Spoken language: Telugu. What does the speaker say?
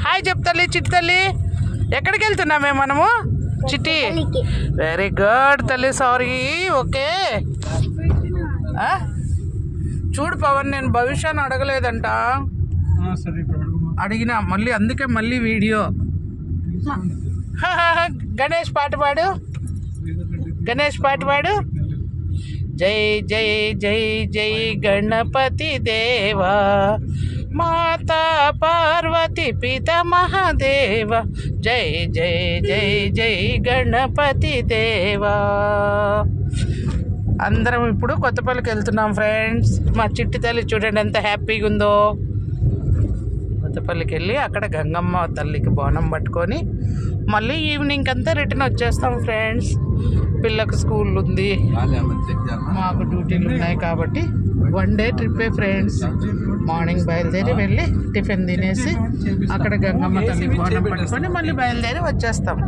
హాయ్ చెప్తల్లి చిట్టి తల్లి. ఎక్కడికి వెళ్తున్నామే మనము? చిట్టి వెరీ గుడ్ తల్లి. సారీ. ఓకే చూడు పవన్, నేను భవిష్యాన్ని అడగలేదంట. అడిగినా మళ్ళీ, అందుకే మళ్ళీ వీడియో. గణేష్ పాట పాడు, గణేష్ పాట పాడు. జై జై జై జై గణపతి దేవా, మాతా పార్వతి పిత మహాదేవ. జై జై జై జై గణపతి దేవా. అందరం ఇప్పుడు కొత్తపల్లికి వెళ్తున్నాం ఫ్రెండ్స్. మా చిట్టి తల్లి చూడండి ఎంత హ్యాపీగా ఉందో. కొత్తపల్లికి వెళ్ళి అక్కడ గంగమ్మ తల్లికి బోనం పట్టుకొని మళ్ళీ ఈవినింగ్ అంతా రిటర్న్ వచ్చేస్తాం ఫ్రెండ్స్. పిల్లకు స్కూల్ ఉంది, మాకు డ్యూటీలు ఉన్నాయి కాబట్టి వన్ డే ట్రిప్పే ఫ్రెండ్స్. మార్నింగ్ బయలుదేరి వెళ్ళి టిఫిన్ తినేసి అక్కడ గంగమ్మ తల్లికి బోనం పట్టుకొని మళ్ళీ బయలుదేరి వచ్చేస్తాం.